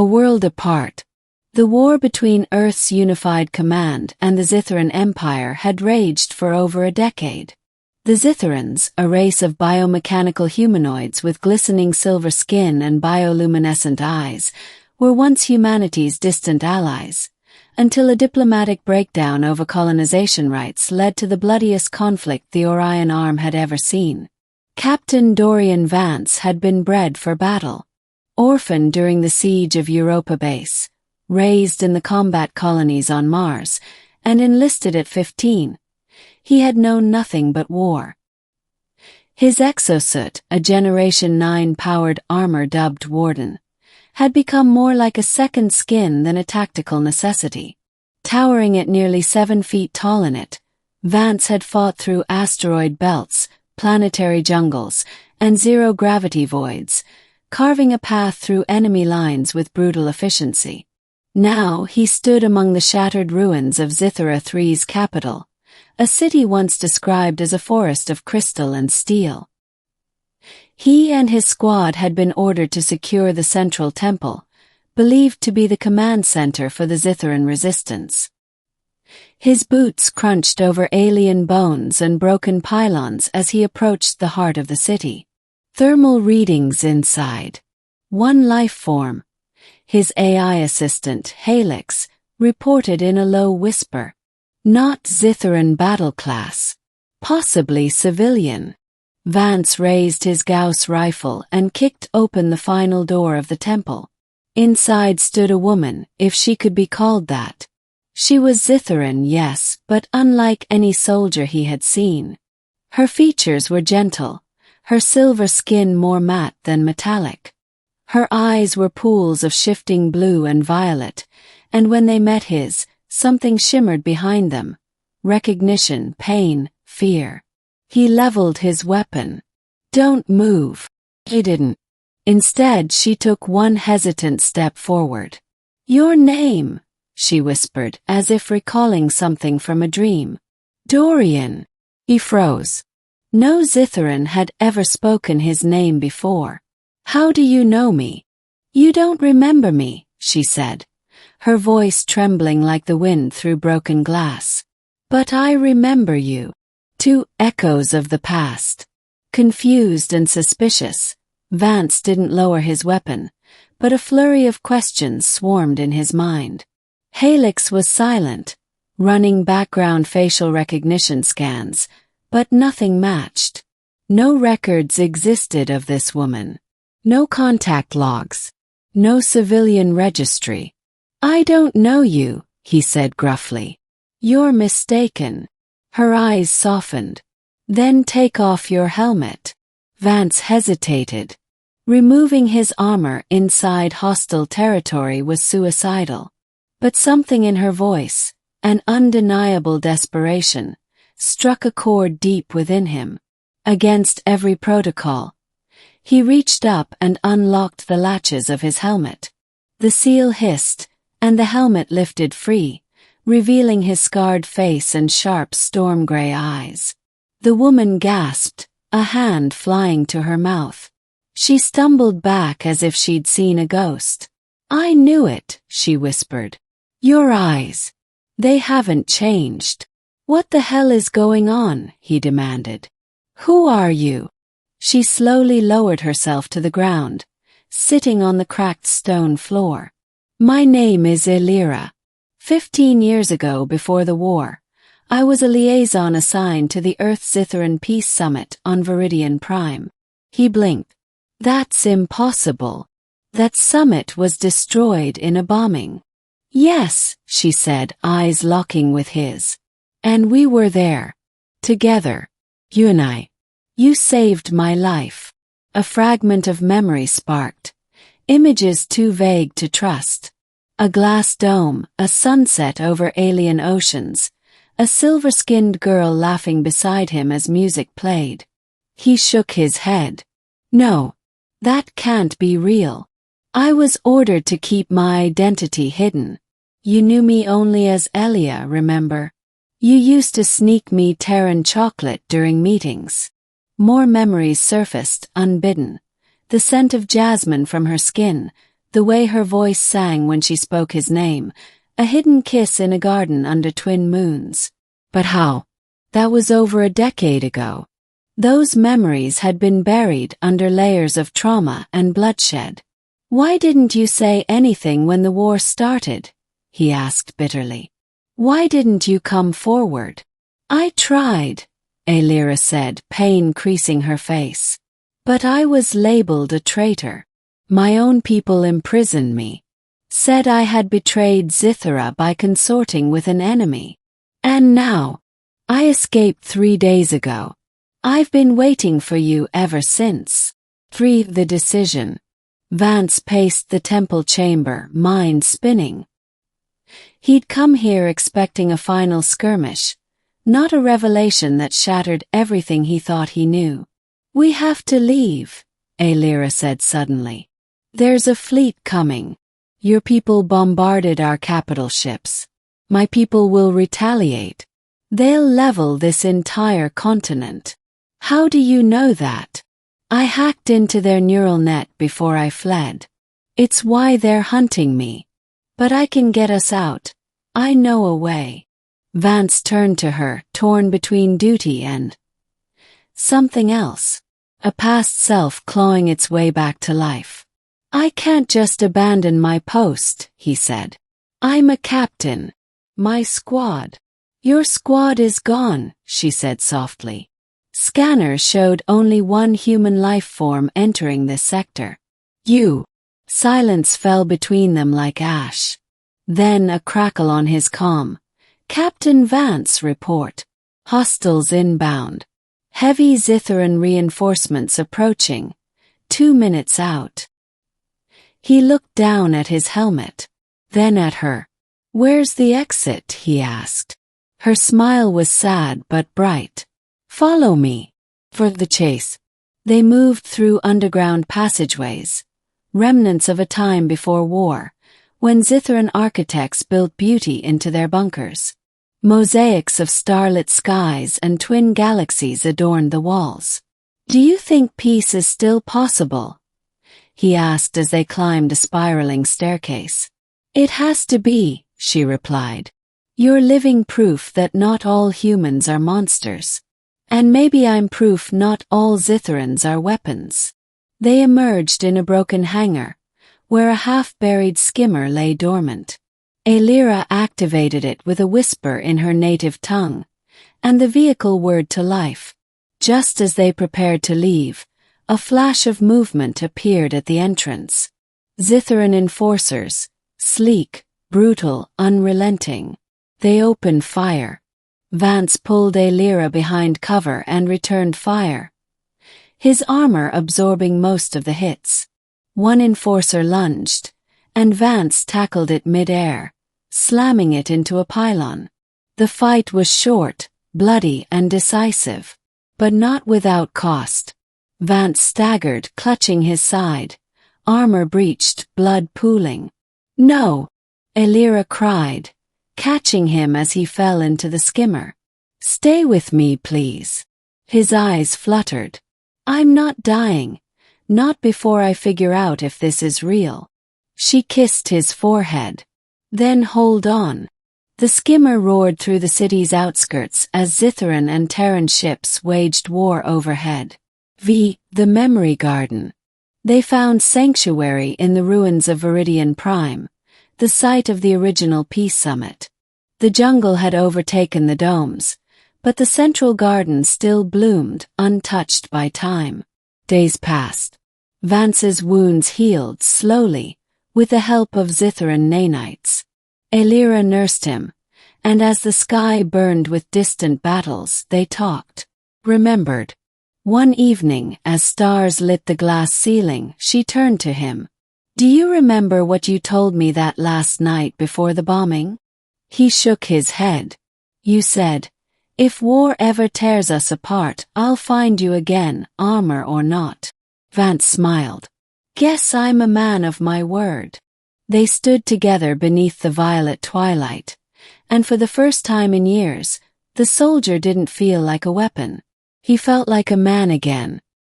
A world apart. The war between Earth's unified command and the Zitharan Empire had raged for over a decade. The Zitharans, a race of biomechanical humanoids with glistening silver skin and bioluminescent eyes, were once humanity's distant allies, until a diplomatic breakdown over colonization rights led to the bloodiest conflict the Orion Arm had ever seen. Captain Dorian Vance had been bred for battle. Orphaned during the siege of Europa Base, raised in the combat colonies on Mars, and enlisted at 15, he had known nothing but war. His exosuit, a Generation 9-powered armor dubbed Warden, had become more like a second skin than a tactical necessity. Towering at nearly 7 feet tall in it, Vance had fought through asteroid belts, planetary jungles, and zero-gravity voids, carving a path through enemy lines with brutal efficiency. Now he stood among the shattered ruins of Zithara III's capital, a city once described as a forest of crystal and steel. He and his squad had been ordered to secure the central temple, believed to be the command center for the Zitharan resistance. His boots crunched over alien bones and broken pylons as he approached the heart of the city. Thermal readings inside. One life form, his AI assistant, Helix, reported in a low whisper. Not Zitharan battle class. Possibly civilian. Vance raised his Gauss rifle and kicked open the final door of the temple. Inside stood a woman, if she could be called that. She was Zitharan, yes, but unlike any soldier he had seen. Her features were gentle, her silver skin more matte than metallic. Her eyes were pools of shifting blue and violet, and when they met his, something shimmered behind them. Recognition, pain, fear. He leveled his weapon. "Don't move." He didn't. Instead, she took one hesitant step forward. "Your name," she whispered, as if recalling something from a dream. "Dorian." He froze. No Zitharan had ever spoken his name before. "How do you know me?" "You don't remember me," she said, her voice trembling like the wind through broken glass. "But I remember you." Two echoes of the past. Confused and suspicious, Vance didn't lower his weapon, but a flurry of questions swarmed in his mind. Helix was silent, running background facial recognition scans, but nothing matched. No records existed of this woman. No contact logs. No civilian registry. "I don't know you," he said gruffly. "You're mistaken." Her eyes softened. "Then take off your helmet." Vance hesitated. Removing his armor inside hostile territory was suicidal. But something in her voice, an undeniable desperation, struck a chord deep within him. Against every protocol, he reached up and unlocked the latches of his helmet. The seal hissed, and the helmet lifted free, revealing his scarred face and sharp storm-gray eyes. The woman gasped, a hand flying to her mouth. She stumbled back as if she'd seen a ghost. "I knew it," she whispered. "Your eyes. They haven't changed." "What the hell is going on?" he demanded. "Who are you?" She slowly lowered herself to the ground, sitting on the cracked stone floor. "My name is Illyra. 15 years ago, before the war, I was a liaison assigned to the Earth-Zitharan Peace Summit on Viridian Prime." He blinked. "That's impossible. That summit was destroyed in a bombing." "Yes," she said, eyes locking with his. "And we were there. Together. You and I. You saved my life." A fragment of memory sparked. Images too vague to trust. A glass dome, a sunset over alien oceans, a silver-skinned girl laughing beside him as music played. He shook his head. "No. That can't be real. I was ordered to keep my identity hidden. You knew me only as Elia, remember? You used to sneak me Terran chocolate during meetings." More memories surfaced, unbidden. The scent of jasmine from her skin, the way her voice sang when she spoke his name, a hidden kiss in a garden under twin moons. But how? That was over a decade ago. Those memories had been buried under layers of trauma and bloodshed. Why didn't you say anything when the war started? He asked bitterly. Why didn't you come forward? I tried, Aelira said, pain creasing her face. But I was labeled a traitor. My own people imprisoned me. Said I had betrayed Zithara by consorting with an enemy. And now, I escaped 3 days ago. I've been waiting for you ever since. 3. The decision. Vance paced the temple chamber, mind spinning. He'd come here expecting a final skirmish, not a revelation that shattered everything he thought he knew. We have to leave, Aelira said suddenly. There's a fleet coming. Your people bombarded our capital ships. My people will retaliate. They'll level this entire continent. How do you know that? I hacked into their neural net before I fled. It's why they're hunting me. But I can get us out. I know a way. Vance turned to her, torn between duty and something else. A past self clawing its way back to life. I can't just abandon my post, he said. I'm a captain. My squad. Your squad is gone, she said softly. Scanners showed only one human life form entering this sector. You. Silence fell between them like ash. Then a crackle on his comm. Captain Vance report. Hostiles inbound. Heavy Zitharan reinforcements approaching. 2 minutes out. He looked down at his helmet. Then at her. Where's the exit? He asked. Her smile was sad but bright. Follow me. For the chase. They moved through underground passageways. Remnants of a time before war, when Zitharan architects built beauty into their bunkers. Mosaics of starlit skies and twin galaxies adorned the walls. Do you think peace is still possible? He asked as they climbed a spiraling staircase. It has to be, she replied. You're living proof that not all humans are monsters. And maybe I'm proof not all Zitharans are weapons. They emerged in a broken hangar, where a half-buried skimmer lay dormant. Aelira activated it with a whisper in her native tongue, and the vehicle whirred to life. Just as they prepared to leave, a flash of movement appeared at the entrance. Zitharan enforcers, sleek, brutal, unrelenting. They opened fire. Vance pulled Aelira behind cover and returned fire, his armor absorbing most of the hits. One enforcer lunged, and Vance tackled it mid-air, slamming it into a pylon. The fight was short, bloody and decisive, but not without cost. Vance staggered, clutching his side, armor breached, blood pooling. No! Aelira cried, catching him as he fell into the skimmer. Stay with me, please. His eyes fluttered. I'm not dying. Not before I figure out if this is real. She kissed his forehead. Then hold on. The skimmer roared through the city's outskirts as Zitharan and Terran ships waged war overhead. The Memory Garden. They found sanctuary in the ruins of Viridian Prime, the site of the original peace summit. The jungle had overtaken the domes, but the central garden still bloomed, untouched by time. Days passed. Vance's wounds healed slowly, with the help of Zitharan nanites. Aelira nursed him, and as the sky burned with distant battles, they talked. Remembered. One evening, as stars lit the glass ceiling, she turned to him. Do you remember what you told me that last night before the bombing? He shook his head. You said, if war ever tears us apart, I'll find you again, armor or not. Vance smiled. Guess I'm a man of my word. They stood together beneath the violet twilight, and for the first time in years, the soldier didn't feel like a weapon. He felt like a man again,